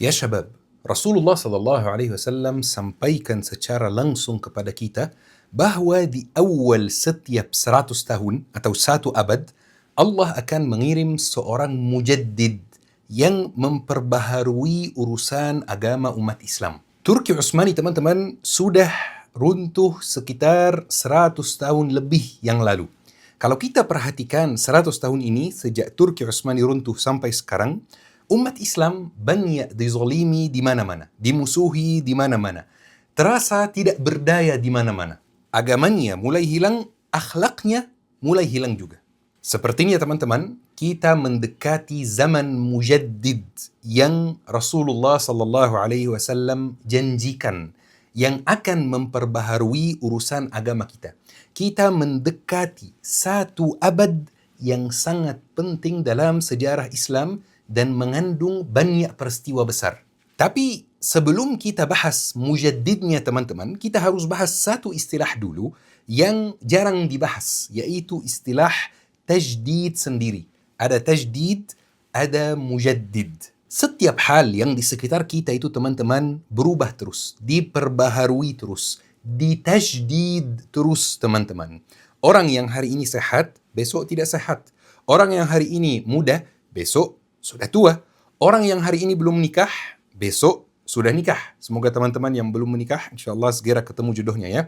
Ya syabab, Rasulullah sallallahu alaihi wasallam sampaikan secara langsung kepada kita bahwa di awal setiap 100 tahun atau satu abad, Allah akan mengirim seorang mujaddid yang memperbaharui urusan agama umat Islam. Turki Utsmani teman-teman sudah runtuh sekitar 100 tahun lebih yang lalu. Kalau kita perhatikan 100 tahun ini, sejak Turki Utsmani runtuh sampai sekarang, umat Islam banyak dizolimi di mana-mana, dimusuhi di mana-mana, terasa tidak berdaya di mana-mana. Agamanya mulai hilang, akhlaknya mulai hilang juga. Sepertinya teman-teman, kita mendekati zaman mujaddid yang Rasulullah sallallahu alaihi wasallam janjikan, yang akan memperbaharui urusan agama kita. Kita mendekati satu abad yang sangat penting dalam sejarah Islam dan mengandung banyak peristiwa besar. Tapi sebelum kita bahas mujaddidnya teman-teman, kita harus bahas satu istilah dulu yang jarang dibahas, yaitu istilah tajdid sendiri. Ada tajdid, ada mujaddid. Setiap hal yang di sekitar kita itu teman-teman berubah terus, diperbaharui terus, ditajdid terus teman-teman. Orang yang hari ini sehat, besok tidak sehat. Orang yang hari ini muda, besok sudah tua. Orang yang hari ini belum nikah, besok sudah nikah. Semoga teman-teman yang belum menikah, insya Allah segera ketemu jodohnya ya.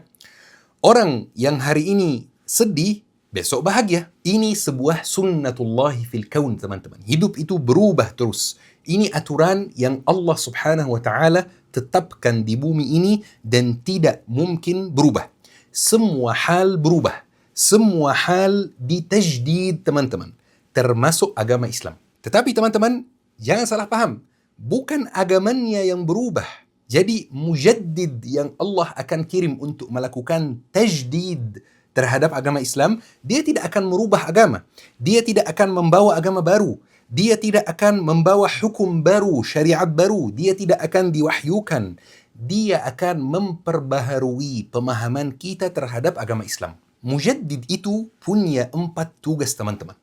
Orang yang hari ini sedih, besok bahagia. Ini sebuah sunnatullahi fil kaun teman-teman. Hidup itu berubah terus. Ini aturan yang Allah subhanahu wa ta'ala tetapkan di bumi ini dan tidak mungkin berubah. Semua hal berubah. Semua hal ditajdid teman-teman. Termasuk agama Islam. Tetapi teman-teman, jangan salah paham. Bukan agamanya yang berubah. Jadi mujaddid yang Allah akan kirim untuk melakukan tajdid terhadap agama Islam, dia tidak akan merubah agama. Dia tidak akan membawa agama baru. Dia tidak akan membawa hukum baru, syariat baru. Dia tidak akan diwahyukan. Dia akan memperbaharui pemahaman kita terhadap agama Islam. Mujaddid itu punya 4 tugas teman-teman.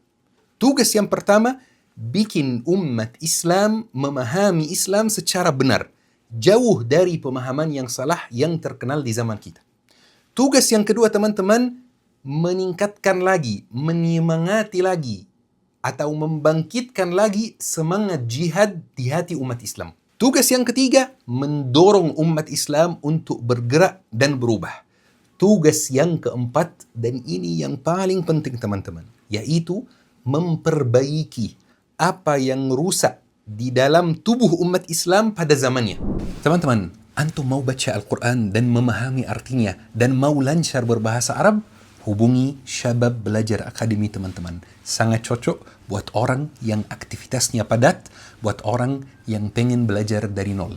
Tugas yang pertama, bikin umat Islam memahami Islam secara benar, jauh dari pemahaman yang salah yang terkenal di zaman kita. Tugas yang kedua teman-teman, meningkatkan lagi, menyemangati lagi, atau membangkitkan lagi semangat jihad di hati umat Islam. Tugas yang ketiga, mendorong umat Islam untuk bergerak dan berubah. Tugas yang keempat, dan ini yang paling penting teman-teman, yaitu memperbaiki apa yang rusak di dalam tubuh umat Islam pada zamannya. Teman-teman, antum mau baca Al-Quran dan memahami artinya dan mau lancar berbahasa Arab? Hubungi Syabab Belajar Akademi teman-teman. Sangat cocok buat orang yang aktivitasnya padat, buat orang yang pengen belajar dari nol.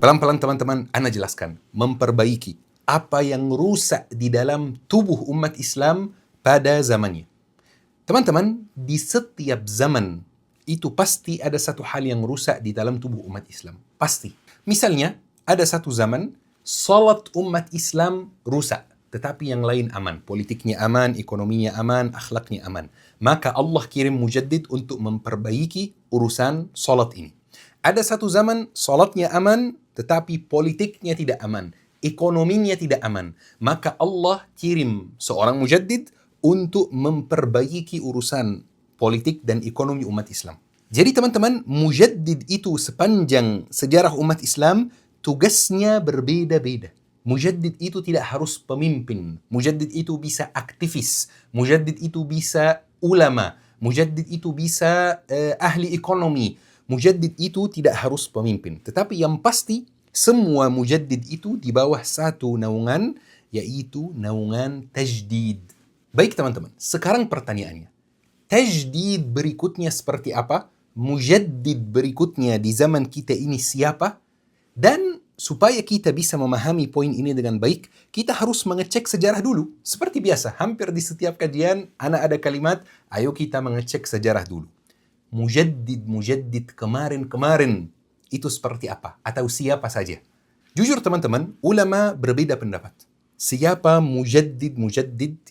Pelan-pelan teman-teman, ana jelaskan. Memperbaiki apa yang rusak di dalam tubuh umat Islam pada zamannya. Teman-teman, di setiap zaman itu pasti ada satu hal yang rusak di dalam tubuh umat Islam. Pasti. Misalnya, ada satu zaman, salat umat Islam rusak. Tetapi yang lain aman. Politiknya aman, ekonominya aman, akhlaknya aman. Maka Allah kirim mujaddid untuk memperbaiki urusan salat ini. Ada satu zaman, salatnya aman, tetapi politiknya tidak aman. Ekonominya tidak aman. Maka Allah kirim seorang mujaddid untuk memperbaiki urusan politik dan ekonomi umat Islam. Jadi teman-teman, mujaddid itu sepanjang sejarah umat Islam, tugasnya berbeda-beda. Mujaddid itu tidak harus pemimpin. Mujaddid itu bisa aktivis. Mujaddid itu bisa ulama. Mujaddid itu bisa ahli ekonomi. Mujaddid itu tidak harus pemimpin. Tetapi yang pasti, semua mujaddid itu di bawah satu naungan, yaitu naungan tajdid. Baik teman-teman, sekarang pertanyaannya. Tajdid berikutnya seperti apa? Mujaddid berikutnya di zaman kita ini siapa? Dan supaya kita bisa memahami poin ini dengan baik, kita harus mengecek sejarah dulu. Seperti biasa, hampir di setiap kajian, ada kalimat, ayo kita mengecek sejarah dulu. Mujaddid kemarin-kemarin, itu seperti apa? Atau siapa saja? Jujur teman-teman, ulama berbeda pendapat. Siapa mujaddid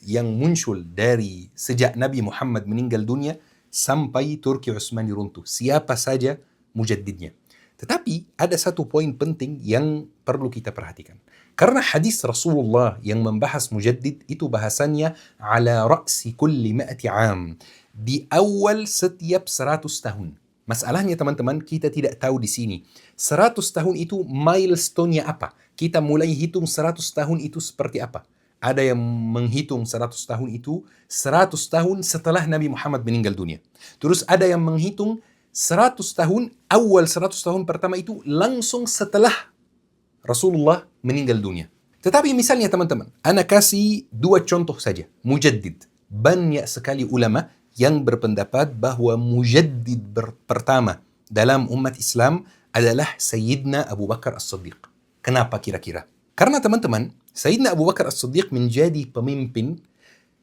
yang muncul dari sejak Nabi Muhammad meninggal dunia sampai Turki Utsmani runtuh? Siapa saja mujaddidnya? Tetapi ada satu poin penting yang perlu kita perhatikan. Karena hadis Rasulullah yang membahas mujaddid itu bahasannya ala ra'si kulli ma'ati am. Di awal setiap 100 tahun. Masalahnya teman-teman, kita tidak tahu di sini. 100 tahun itu milestone-nya apa? Kita mulai hitung 100 tahun itu seperti apa? Ada yang menghitung 100 tahun itu 100 tahun setelah Nabi Muhammad meninggal dunia. Terus ada yang menghitung 100 tahun, awal 100 tahun pertama itu langsung setelah Rasulullah meninggal dunia. Tetapi misalnya teman-teman, ana kasih dua contoh saja. Mujaddid. Banyak sekali ulama yang berpendapat bahwa mujaddid pertama dalam umat Islam adalah Sayyidina Abu Bakar As-Siddiq. Kenapa kira-kira? Karena teman-teman, Sayyidina Abu Bakar As-Siddiq menjadi pemimpin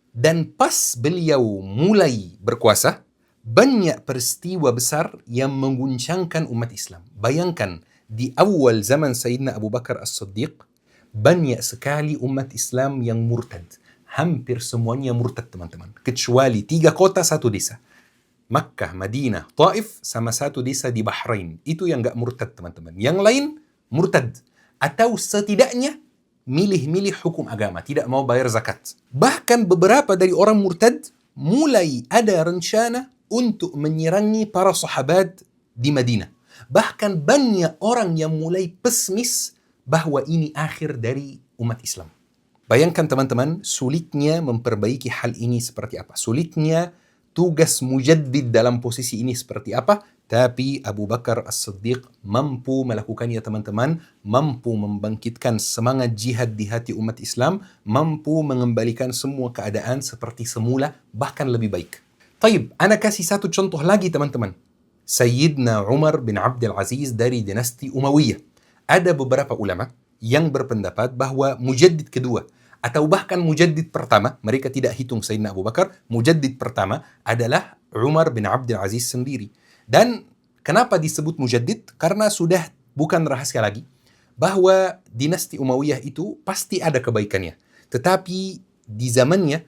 dan pas beliau mulai berkuasa, banyak peristiwa besar yang mengguncangkan umat Islam. Bayangkan, di awal zaman Sayyidina Abu Bakar As-Siddiq, banyak sekali umat Islam yang murtad. Hampir semuanya murtad, teman-teman. Kecuali 3 kota, 1 desa. Makkah, Madinah, Taif, sama 1 desa di Bahrain. Itu yang gak murtad, teman-teman. Yang lain, murtad. Atau setidaknya, milih-milih hukum agama. Tidak mau bayar zakat. Bahkan beberapa dari orang murtad, mulai ada rencana untuk menyerangi para sahabat di Madinah. Bahkan banyak orang yang mulai pesimis bahwa ini akhir dari umat Islam. Bayangkan teman-teman, sulitnya memperbaiki hal ini seperti apa. Sulitnya tugas mujaddid dalam posisi ini seperti apa. Tapi Abu Bakar As-Siddiq mampu melakukannya teman-teman. Mampu membangkitkan semangat jihad di hati umat Islam. Mampu mengembalikan semua keadaan seperti semula, bahkan lebih baik. Taib, ana kasih satu contoh lagi teman-teman. Sayyidina Umar bin Abdul Aziz dari dinasti Umayyah. Ada beberapa ulama yang berpendapat bahwa mujaddid kedua atau bahkan mujaddid pertama, mereka tidak hitung Sayyidina Abu Bakar, mujaddid pertama adalah Umar bin Abdul Aziz sendiri. Dan kenapa disebut mujaddid? Karena sudah bukan rahasia lagi bahwa dinasti Umayyah itu pasti ada kebaikannya. Tetapi di zamannya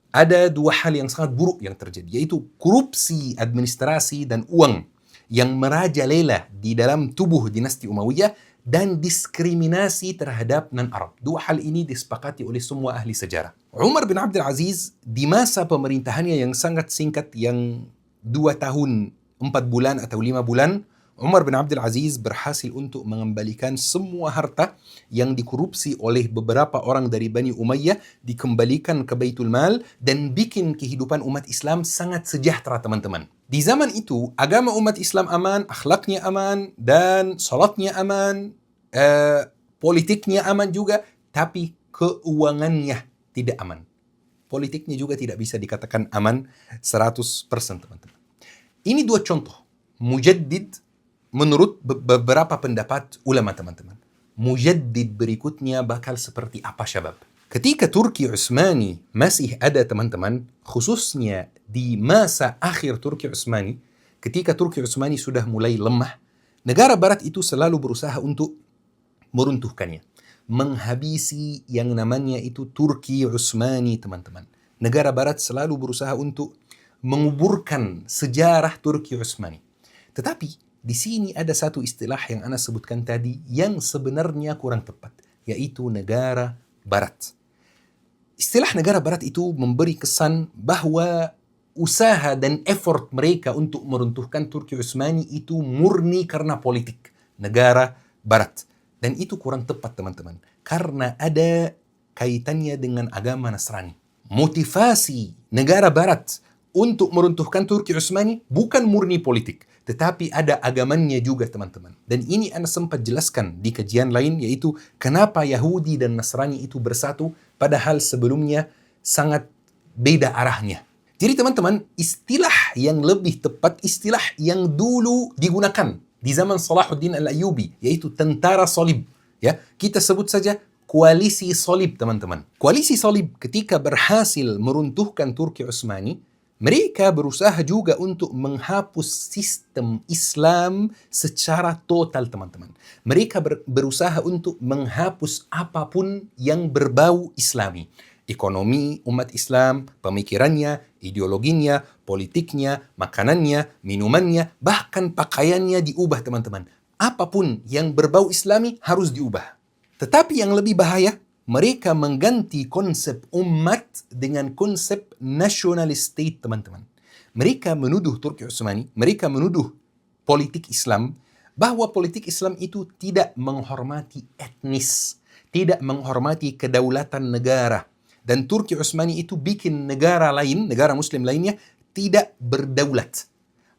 ada 2 hal yang sangat buruk yang terjadi, yaitu korupsi administrasi dan uang yang merajalela di dalam tubuh dinasti Umayyah dan diskriminasi terhadap non-Arab. 2 hal ini disepakati oleh semua ahli sejarah. Umar bin Abdul Aziz di masa pemerintahannya yang sangat singkat, yang 2 tahun 4 bulan atau 5 bulan, Umar bin Abdul Aziz berhasil untuk mengembalikan semua harta yang dikorupsi oleh beberapa orang dari Bani Umayyah, dikembalikan ke Baitul Mal dan bikin kehidupan umat Islam sangat sejahtera, teman-teman. Di zaman itu, agama umat Islam aman, akhlaknya aman, dan salatnya aman, politiknya aman juga, tapi keuangannya tidak aman. Politiknya juga tidak bisa dikatakan aman 100%, teman-teman. Ini 2 contoh. Mujaddid menurut beberapa pendapat ulama, teman-teman. Mujaddid berikutnya bakal seperti apa, syabab? Ketika Turki Utsmani masih ada, teman-teman, khususnya di masa akhir Turki Utsmani, ketika Turki Utsmani sudah mulai lemah, negara barat itu selalu berusaha untuk meruntuhkannya. Menghabisi yang namanya itu Turki Utsmani, teman-teman. Negara barat selalu berusaha untuk menguburkan sejarah Turki Utsmani. Tetapi di sini ada satu istilah yang ana sebutkan tadi yang sebenarnya kurang tepat, yaitu negara barat. Istilah negara barat itu memberi kesan bahwa usaha dan effort mereka untuk meruntuhkan Turki Utsmani itu murni karena politik negara barat. Dan itu kurang tepat, teman-teman, karena ada kaitannya dengan agama Nasrani. Motivasi negara barat untuk meruntuhkan Turki Utsmani bukan murni politik, tetapi ada agamanya juga, teman-teman. Dan ini ana sempat jelaskan di kajian lain, yaitu kenapa Yahudi dan Nasrani itu bersatu, padahal sebelumnya sangat beda arahnya. Jadi teman-teman, istilah yang lebih tepat, istilah yang dulu digunakan di zaman Salahuddin Al-Ayyubi, yaitu tentara salib. Ya, kita sebut saja koalisi salib, teman-teman. Koalisi salib ketika berhasil meruntuhkan Turki Utsmani, mereka berusaha juga untuk menghapus sistem Islam secara total, teman-teman. Mereka berusaha untuk menghapus apapun yang berbau Islami. Ekonomi umat Islam, pemikirannya, ideologinya, politiknya, makanannya, minumannya, bahkan pakaiannya diubah, teman-teman. apapun yang berbau Islami harus diubah. Tetapi yang lebih bahaya, mereka mengganti konsep umat dengan konsep national state, teman-teman. Mereka menuduh Turki Utsmani, mereka menuduh politik Islam, bahwa politik Islam itu tidak menghormati etnis, tidak menghormati kedaulatan negara. Dan Turki Utsmani itu bikin negara lain, negara muslim lainnya, tidak berdaulat.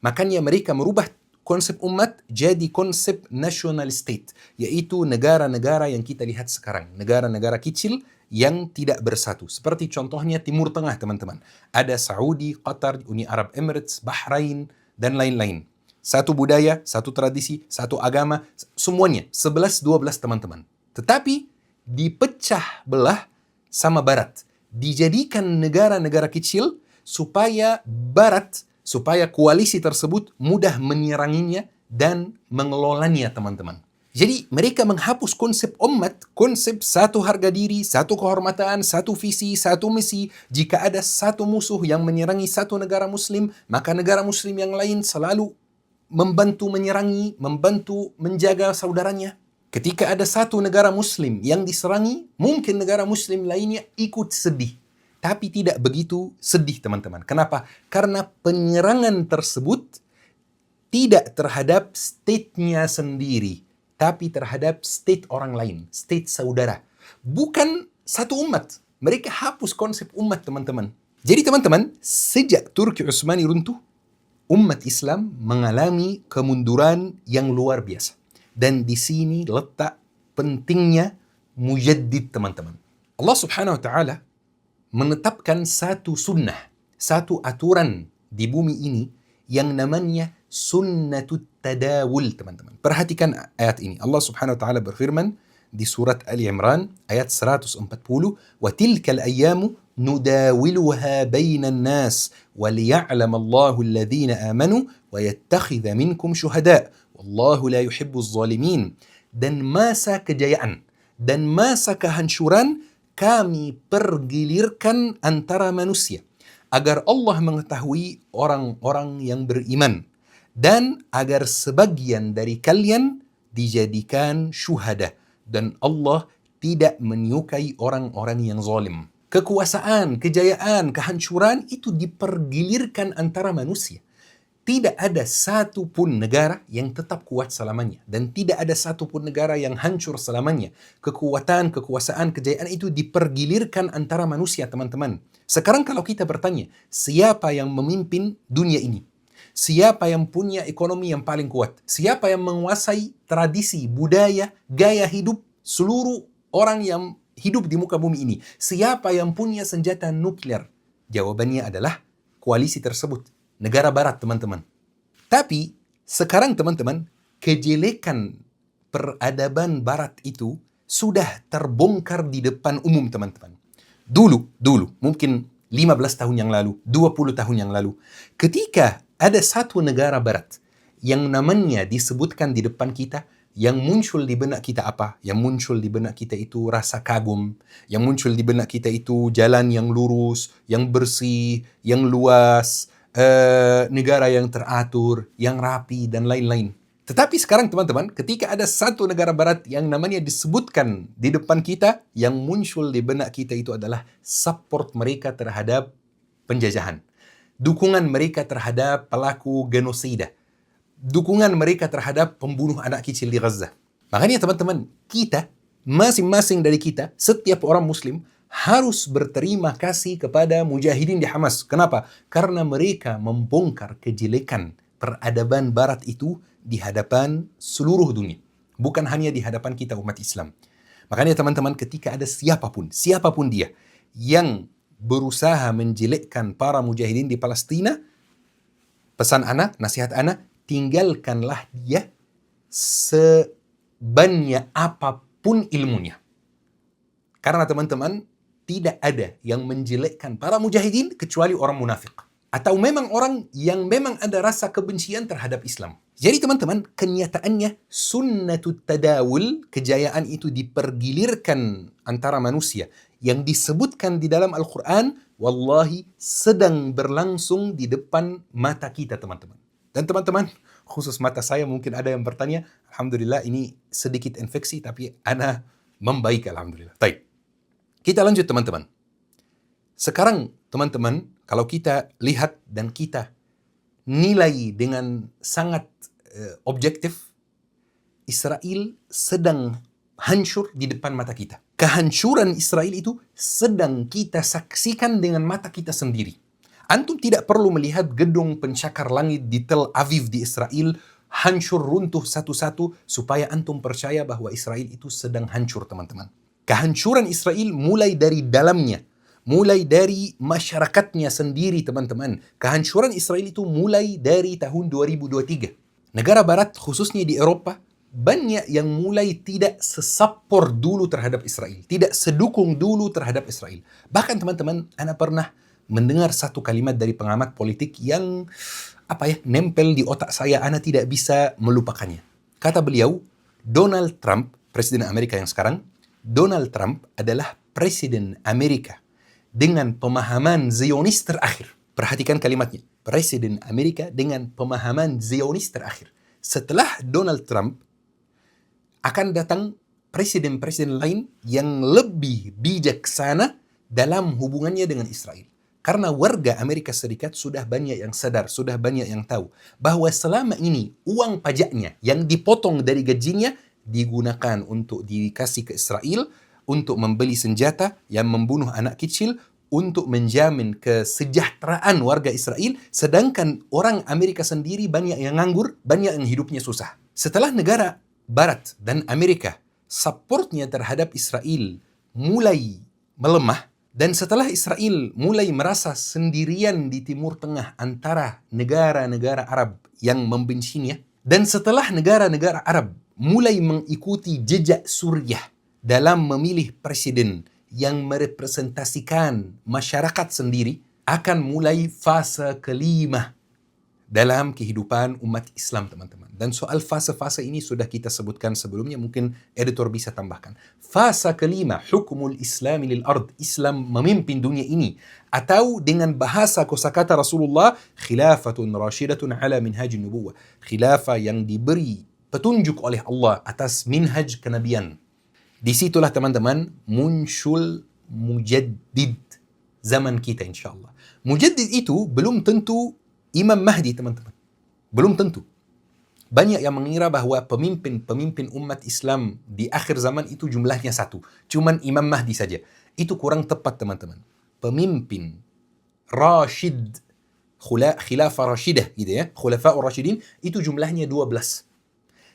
Makanya mereka merubah konsep umat jadi konsep national state, yaitu negara-negara yang kita lihat sekarang, negara-negara kecil yang tidak bersatu. Seperti contohnya Timur Tengah, teman-teman. Ada Saudi, Qatar, Uni Arab Emirates, Bahrain, dan lain-lain. Satu budaya, satu tradisi, satu agama, semuanya 11-12, teman-teman. Tetapi dipecah belah sama Barat. Dijadikan negara-negara kecil supaya Barat, supaya koalisi tersebut mudah menyeranginya dan mengelolanya, teman-teman. Jadi mereka menghapus konsep umat, konsep satu harga diri, satu kehormatan, satu visi, satu misi. Jika ada satu musuh yang menyerangi satu negara muslim, maka negara muslim yang lain selalu membantu menyerangi, membantu menjaga saudaranya. Ketika ada satu negara muslim yang diserangi, mungkin negara muslim lainnya ikut sedih. Tapi tidak begitu sedih, teman-teman. Kenapa? Karena penyerangan tersebut tidak terhadap state-nya sendiri, tapi terhadap state orang lain, state saudara. Bukan satu umat. Mereka hapus konsep umat, teman-teman. Jadi teman-teman, sejak Turki Utsmani runtuh, umat Islam mengalami kemunduran yang luar biasa. Dan di sini letak pentingnya mujaddid, teman-teman. Allah Subhanahu wa taala menetapkan satu sunnah, satu aturan di bumi ini yang namanya sunnatut tadawul, teman-teman. Perhatikan ayat ini. Allah Subhanahu wa taala berfirman di surat Ali Imran ayat 140, "Wa tilkal ayyamu nudawiluha bainan nas wa liya'lam Allahu alladhina amanu wa yattakhidha minkum syuhada wallahu la yuhibbuz zalimin." Dan masa kejayaan dan masa kehancuran kami pergilirkan antara manusia agar Allah mengetahui orang-orang yang beriman dan agar sebagian dari kalian dijadikan syuhada, dan Allah tidak menyukai orang-orang yang zalim. Kekuasaan, kejayaan, kehancuran itu dipergilirkan antara manusia. Tidak ada satu pun negara yang tetap kuat selamanya. Dan tidak ada satu pun negara yang hancur selamanya. Kekuatan, kekuasaan, kejayaan itu dipergilirkan antara manusia, teman-teman. Sekarang kalau kita bertanya, siapa yang memimpin dunia ini? Siapa yang punya ekonomi yang paling kuat? Siapa yang menguasai tradisi, budaya, gaya hidup seluruh orang yang hidup di muka bumi ini? Siapa yang punya senjata nuklir? Jawabannya adalah koalisi tersebut. Negara barat, teman-teman. Tapi sekarang, teman-teman, kejelekan peradaban barat itu sudah terbongkar di depan umum, teman-teman. Dulu, mungkin 15 tahun yang lalu, 20 tahun yang lalu, ketika ada satu negara barat yang namanya disebutkan di depan kita, yang muncul di benak kita apa? Yang muncul di benak kita itu rasa kagum. Yang muncul di benak kita itu jalan yang lurus, yang bersih, yang luas, negara yang teratur, yang rapi, dan lain-lain. Tetapi sekarang, teman-teman, ketika ada satu negara barat yang namanya disebutkan di depan kita, yang muncul di benak kita itu adalah support mereka terhadap penjajahan. Dukungan mereka terhadap pelaku genosida. Dukungan mereka terhadap pembunuh anak kecil di Gaza. Makanya, teman-teman, kita, masing-masing dari kita, setiap orang muslim, harus berterima kasih kepada mujahidin di Hamas. Kenapa? Karena mereka membongkar kejelekan peradaban barat itu di hadapan seluruh dunia. Bukan hanya di hadapan kita umat Islam. Makanya, teman-teman, ketika ada siapapun dia yang berusaha menjelekkan para mujahidin di Palestina, pesan ana, nasihat ana, tinggalkanlah dia sebanyak apapun ilmunya. Karena, teman-teman, tidak ada yang menjelekkan para mujahidin kecuali orang munafik. Atau memang orang yang memang ada rasa kebencian terhadap Islam. Jadi, teman-teman, kenyataannya sunnatut tadawul, kejayaan itu dipergilirkan antara manusia, yang disebutkan di dalam Al-Quran, wallahi sedang berlangsung di depan mata kita, teman-teman. Dan teman-teman, khusus mata saya mungkin ada yang bertanya. Alhamdulillah ini sedikit infeksi tapi ana membaik alhamdulillah. Baik. Kita lanjut teman-teman. Sekarang teman-teman, kalau kita lihat dan kita nilai dengan sangat objektif, Israel sedang hancur di depan mata kita. Kehancuran Israel itu sedang kita saksikan dengan mata kita sendiri. Antum tidak perlu melihat gedung pencakar langit di Tel Aviv di Israel hancur runtuh satu-satu supaya antum percaya bahwa Israel itu sedang hancur, teman-teman. Kehancuran Israel mulai dari dalamnya, mulai dari masyarakatnya sendiri, teman-teman. Kehancuran Israel itu mulai dari tahun 2023. Negara barat, khususnya di Eropa, banyak yang mulai tidak sesapor dulu terhadap Israel, tidak sedukung dulu terhadap Israel. Bahkan teman-teman, ana pernah mendengar satu kalimat dari pengamat politik yang nempel di otak saya, ana tidak bisa melupakannya. Kata beliau, Donald Trump, presiden Amerika yang sekarang, Donald Trump adalah presiden Amerika dengan pemahaman Zionis terakhir. Perhatikan kalimatnya, presiden Amerika dengan pemahaman Zionis terakhir. Setelah Donald Trump, akan datang presiden-presiden lain yang lebih bijaksana dalam hubungannya dengan Israel. Karena warga Amerika Serikat sudah banyak yang sadar, sudah banyak yang tahu bahwa selama ini uang pajaknya yang dipotong dari gajinya digunakan untuk dikasih ke Israel, untuk membeli senjata yang membunuh anak kecil, untuk menjamin kesejahteraan warga Israel, sedangkan orang Amerika sendiri banyak yang nganggur, banyak yang hidupnya susah. Setelah negara Barat dan Amerika supportnya terhadap Israel mulai melemah, dan setelah Israel mulai merasa sendirian di Timur Tengah antara negara-negara Arab yang membencinya, dan setelah negara-negara Arab mulai mengikuti jejak Suriah dalam memilih presiden yang merepresentasikan masyarakat sendiri, akan mulai fase kelima dalam kehidupan umat Islam, teman-teman. Dan soal fase-fase ini sudah kita sebutkan sebelumnya, mungkin editor bisa tambahkan. Fase kelima, hukmul islami lil ard, Islam memimpin dunia ini. Atau dengan bahasa kosakata Rasulullah, khilafatun rasyidatun ala minhajin nubuwah. Khilafah yang diberi petunjuk oleh Allah atas minhaj kenabian. Disitulah teman-teman muncul mujaddid zaman kita insyaAllah. Mujaddid itu belum tentu Imam Mahdi, teman-teman. Belum tentu. Banyak yang mengira bahwa pemimpin umat Islam di akhir zaman itu jumlahnya satu. Cuman Imam Mahdi saja. Itu kurang tepat, teman-teman. Pemimpin Rashid, khilafah Rashidah gitu ya. Khulafa'ur Rashidin itu jumlahnya 12.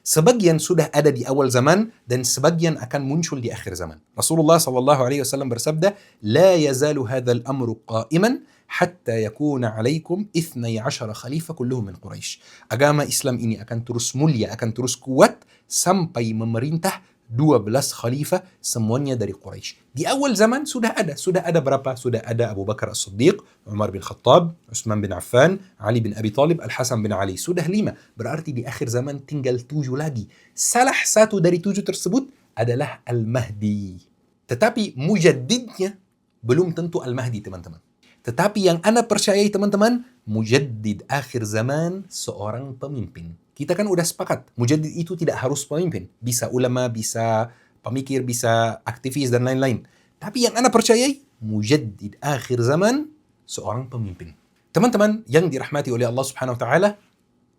Sebagian sudah ada di awal zaman dan sebagian akan muncul di akhir zaman. Rasulullah SAW bersabda, "La yazalu hadzal amru qa'iman hatta yakuna 'alaikum 12 khalifah kulluhum min Quraisy." Agama Islam ini akan terus mulia, akan terus kuat sampai memerintah 12 khalifah semuanya dari Quraisy. Di awal zaman sudah ada berapa? Sudah ada Abu Bakar As-Siddiq, Umar bin Khattab, Utsman bin Affan, Ali bin Abi Thalib, Al-Hasan bin Ali. Sudah 5. Berarti di akhir zaman tinggal 7 lagi. Salah satu dari 7 tersebut adalah Al-Mahdi. Tetapi mujaddidnya belum tentu Al-Mahdi, teman-teman. Tetapi yang ana percayai, teman-teman, mujaddid akhir zaman seorang pemimpin. Kita kan udah sepakat, mujaddid itu tidak harus pemimpin. Bisa ulama, bisa pemikir, bisa aktivis, dan lain-lain. Tapi yang ana percayai, mujaddid akhir zaman seorang pemimpin. Teman-teman yang dirahmati oleh Allah Subhanahu wa Ta'ala,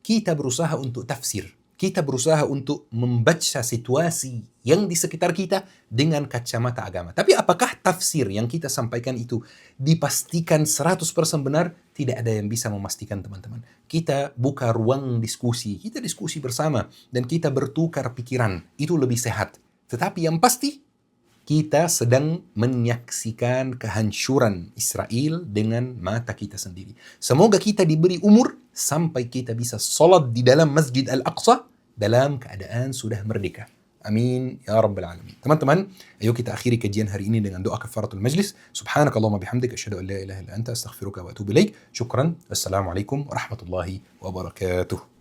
kita berusaha untuk tafsir. Kita berusaha untuk membaca situasi yang di sekitar kita dengan kacamata agama. Tapi apakah tafsir yang kita sampaikan itu dipastikan 100% benar? Tidak ada yang bisa memastikan, teman-teman. Kita buka ruang diskusi, kita diskusi bersama, dan kita bertukar pikiran. Itu lebih sehat. Tetapi yang pasti, kita sedang menyaksikan kehancuran Israel dengan mata kita sendiri. Semoga kita diberi umur sampai kita bisa salat di dalam Masjid Al-Aqsa dalam keadaan sudah merdeka. Amin ya rabbal alamin. Teman-teman, ayo kita akhiri kajian hari ini dengan doa kafaratul majlis. Subhanakallahumma bihamdika asyhadu an la ilaha illa anta astaghfiruka wa atubu ilaik. Syukran. Wassalamualaikum warahmatullahi wabarakatuh.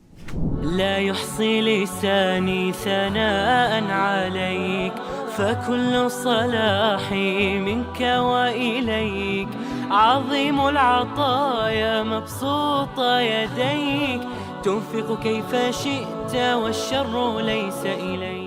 لا يحصي لساني ثناء عليك فكل صلاحي منك وإليك عظيم العطايا مبسوط يديك تنفق كيف شئت والشر ليس إليك.